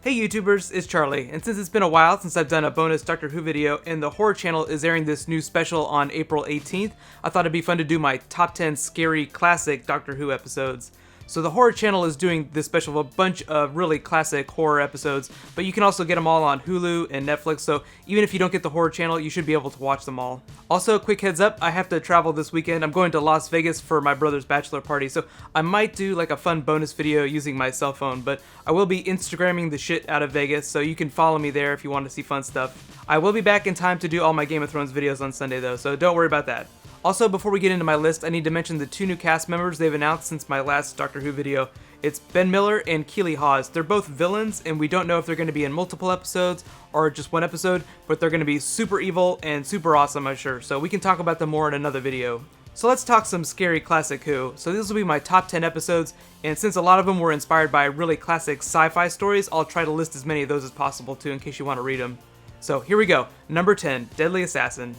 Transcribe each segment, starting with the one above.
Hey YouTubers, it's Charlie, and since it's been a while since I've done a bonus Doctor Who video and the Horror Channel is airing this new special on April 18th, I thought it'd be fun to do my top 10 scary classic Doctor Who episodes. So the Horror Channel is doing this special of a bunch of really classic horror episodes, but you can also get them all on Hulu and Netflix, so even if you don't get the Horror Channel, you should be able to watch them all. Also, quick heads up, I have to travel this weekend. I'm going to Las Vegas for my brother's bachelor party, so I might do like a fun bonus video using my cell phone, but I will be Instagramming the shit out of Vegas, so you can follow me there if you want to see fun stuff. I will be back in time to do all my Game of Thrones videos on Sunday though, so don't worry about that. Also, before we get into my list, I need to mention the two new cast members they've announced since my last Doctor Who video. It's Ben Miller and Keely Hawes. They're both villains, and we don't know if they're going to be in multiple episodes or just one episode, but they're going to be super evil and super awesome, I'm sure, so we can talk about them more in another video. So let's talk some scary classic Who. So this will be my top 10 episodes, and since a lot of them were inspired by really classic sci-fi stories, I'll try to list as many of those as possible too in case you want to read them. So here we go. Number 10, Deadly Assassin.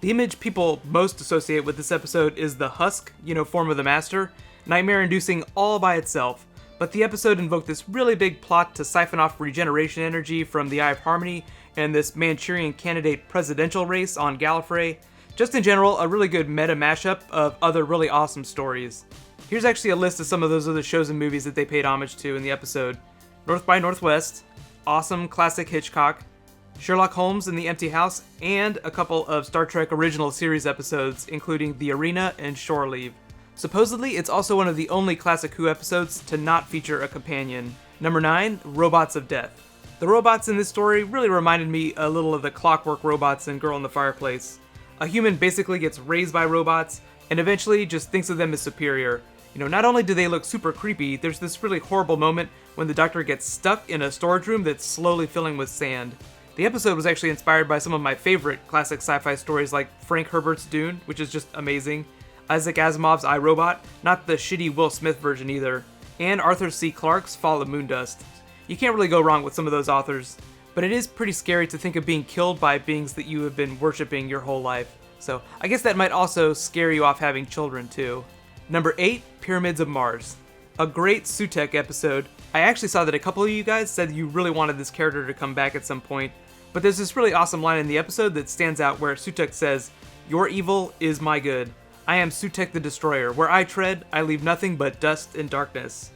The image people most associate with this episode is the husk, form of the Master, nightmare-inducing all by itself, but the episode invoked this really big plot to siphon off regeneration energy from the Eye of Harmony and this Manchurian candidate presidential race on Gallifrey. Just in general, a really good meta mashup of other really awesome stories. Here's actually a list of some of those other shows and movies that they paid homage to in the episode. North by Northwest, awesome classic Hitchcock, Sherlock Holmes in the Empty House, and a couple of Star Trek original series episodes, including The Arena and Shore Leave. Supposedly, it's also one of the only classic Who episodes to not feature a companion. Number 9, Robots of Death. The robots in this story really reminded me a little of the clockwork robots in Girl in the Fireplace. A human basically gets raised by robots, and eventually just thinks of them as superior. Not only do they look super creepy, there's this really horrible moment when the Doctor gets stuck in a storage room that's slowly filling with sand. The episode was actually inspired by some of my favorite classic sci-fi stories like Frank Herbert's Dune, which is just amazing, Isaac Asimov's I, Robot, not the shitty Will Smith version either, and Arthur C. Clarke's Fall of Moondust. You can't really go wrong with some of those authors, but it is pretty scary to think of being killed by beings that you have been worshipping your whole life. So I guess that might also scare you off having children too. Number 8, Pyramids of Mars. A great Sutekh episode. I actually saw that a couple of you guys said you really wanted this character to come back at some point, but there's this really awesome line in the episode that stands out where Sutekh says, "Your evil is my good. I am Sutekh the Destroyer. Where I tread, I leave nothing but dust and darkness."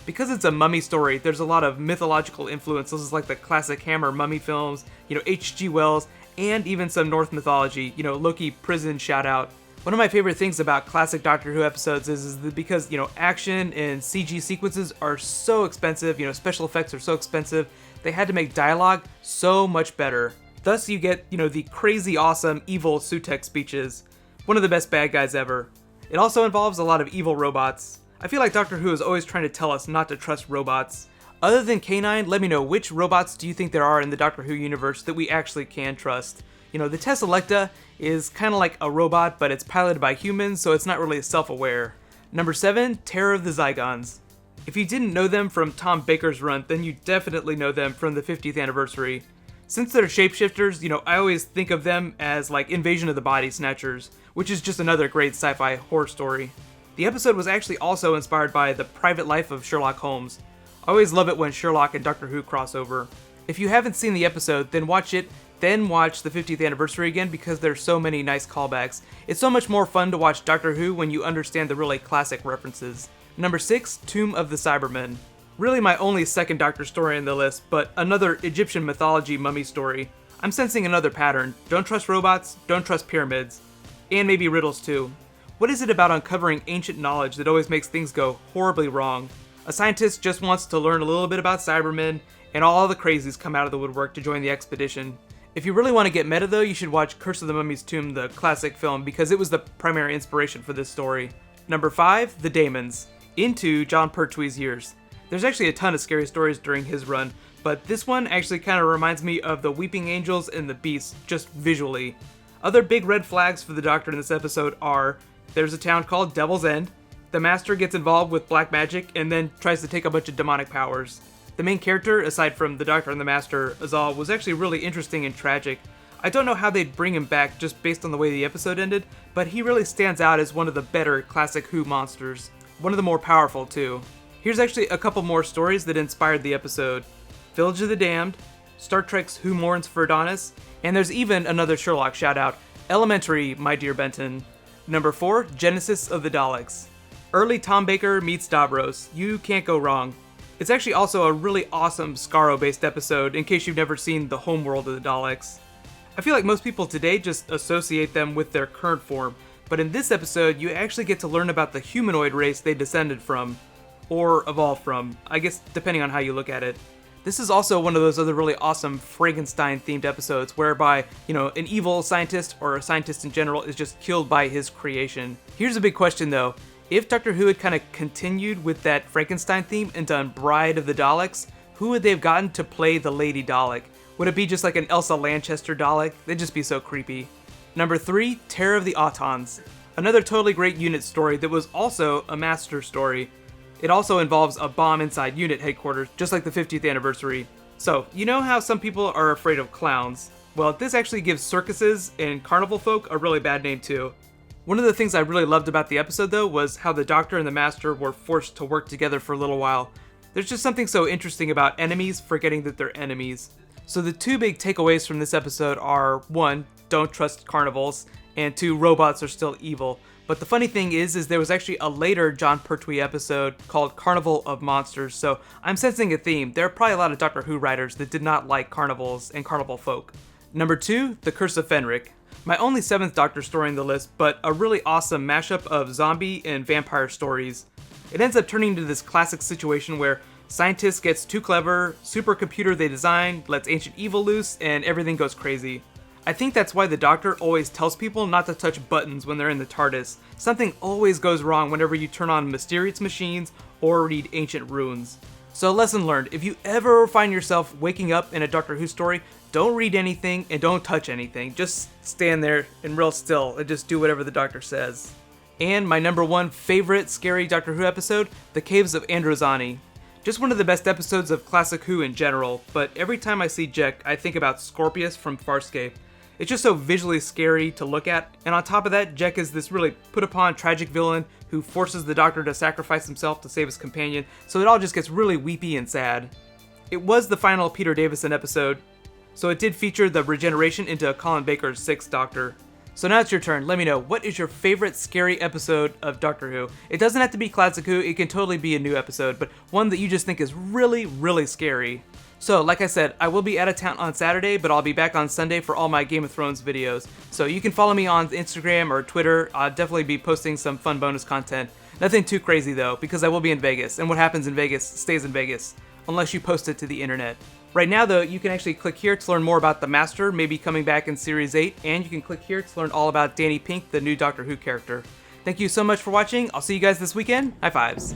Because it's a mummy story, there's a lot of mythological influences like the classic Hammer mummy films, H.G. Wells, and even some Norse mythology, Loki prison shout out. One of my favorite things about classic Doctor Who episodes is that because, action and CG sequences are so expensive, special effects are so expensive, they had to make dialogue so much better. Thus you get, the crazy awesome evil Sutekh speeches. One of the best bad guys ever. It also involves a lot of evil robots. I feel like Doctor Who is always trying to tell us not to trust robots. Other than K9, let me know which robots do you think there are in the Doctor Who universe that we actually can trust. The Tesselecta is kind of like a robot, but it's piloted by humans, so it's not really self-aware. Number 7, Terror of the Zygons. If you didn't know them from Tom Baker's run, then you definitely know them from the 50th anniversary. Since they're shapeshifters, I always think of them as like Invasion of the Body Snatchers, which is just another great sci-fi horror story. The episode was actually also inspired by the private life of Sherlock Holmes. I always love it when Sherlock and Doctor Who cross over. If you haven't seen the episode, then watch it, then watch the 50th anniversary again because there's so many nice callbacks. It's so much more fun to watch Doctor Who when you understand the really classic references. Number 6, Tomb of the Cybermen. Really my only second Doctor story in the list, but another Egyptian mythology mummy story. I'm sensing another pattern. Don't trust robots, don't trust pyramids. And maybe riddles too. What is it about uncovering ancient knowledge that always makes things go horribly wrong? A scientist just wants to learn a little bit about Cybermen, and all the crazies come out of the woodwork to join the expedition. If you really want to get meta though, you should watch Curse of the Mummy's Tomb, the classic film, because it was the primary inspiration for this story. Number 5, The Daemons. Into Jon Pertwee's years. There's actually a ton of scary stories during his run, but this one actually kind of reminds me of the Weeping Angels and the Beast, just visually. Other big red flags for the Doctor in this episode are, there's a town called Devil's End, the Master gets involved with black magic and then tries to take a bunch of demonic powers. The main character, aside from the Doctor and the Master, Azal, was actually really interesting and tragic. I don't know how they'd bring him back just based on the way the episode ended, but he really stands out as one of the better classic Who monsters. One of the more powerful too. Here's actually a couple more stories that inspired the episode. Village of the Damned, Star Trek's Who Mourns for Adonis, and there's even another Sherlock shout-out, Elementary, My Dear Benton. Number 4, Genesis of the Daleks. Early Tom Baker meets Davros. You can't go wrong. It's actually also a really awesome Skaro-based episode, in case you've never seen the homeworld of the Daleks. I feel like most people today just associate them with their current form, but in this episode, you actually get to learn about the humanoid race they descended from. Or evolved from, I guess depending on how you look at it. This is also one of those other really awesome Frankenstein-themed episodes whereby, an evil scientist or a scientist in general is just killed by his creation. Here's a big question though. If Doctor Who had kind of continued with that Frankenstein theme and done Bride of the Daleks, who would they have gotten to play the Lady Dalek? Would it be just like an Elsa Lanchester Dalek? They'd just be so creepy. Number 3, Terror of the Autons. Another totally great unit story that was also a master story. It also involves a bomb inside unit headquarters, just like the 50th anniversary. So, you know how some people are afraid of clowns? Well, this actually gives circuses and carnival folk a really bad name too. One of the things I really loved about the episode though was how the Doctor and the Master were forced to work together for a little while. There's just something so interesting about enemies forgetting that they're enemies. So the two big takeaways from this episode are 1, don't trust carnivals, and 2, robots are still evil. But the funny thing is there was actually a later Jon Pertwee episode called Carnival of Monsters, so I'm sensing a theme. There are probably a lot of Doctor Who writers that did not like carnivals and carnival folk. Number 2, The Curse of Fenric. My only 7th Doctor story in the list, but a really awesome mashup of zombie and vampire stories. It ends up turning into this classic situation where scientist gets too clever, supercomputer they designed lets ancient evil loose, and everything goes crazy. I think that's why the Doctor always tells people not to touch buttons when they're in the TARDIS. Something always goes wrong whenever you turn on mysterious machines or read ancient runes. So lesson learned, if you ever find yourself waking up in a Doctor Who story, don't read anything and don't touch anything. Just stand there and real still and just do whatever the Doctor says. And my number 1 favorite scary Doctor Who episode, The Caves of Androzani. Just one of the best episodes of classic Who in general, but every time I see Jek, I think about Scorpius from Farscape. It's just so visually scary to look at, and on top of that, Jek is this really put-upon tragic villain who forces the Doctor to sacrifice himself to save his companion, so it all just gets really weepy and sad. It was the final Peter Davison episode, so it did feature the regeneration into Colin Baker's 6th Doctor. So now it's your turn. Let me know, what is your favorite scary episode of Doctor Who? It doesn't have to be classic Who, it can totally be a new episode, but one that you just think is really, really scary. So, like I said, I will be out of town on Saturday, but I'll be back on Sunday for all my Game of Thrones videos. So you can follow me on Instagram or Twitter. I'll definitely be posting some fun bonus content. Nothing too crazy though, because I will be in Vegas, and what happens in Vegas stays in Vegas, unless you post it to the internet. Right now though, you can actually click here to learn more about the Master, maybe coming back in Series 8, and you can click here to learn all about Danny Pink, the new Doctor Who character. Thank you so much for watching. I'll see you guys this weekend. High fives.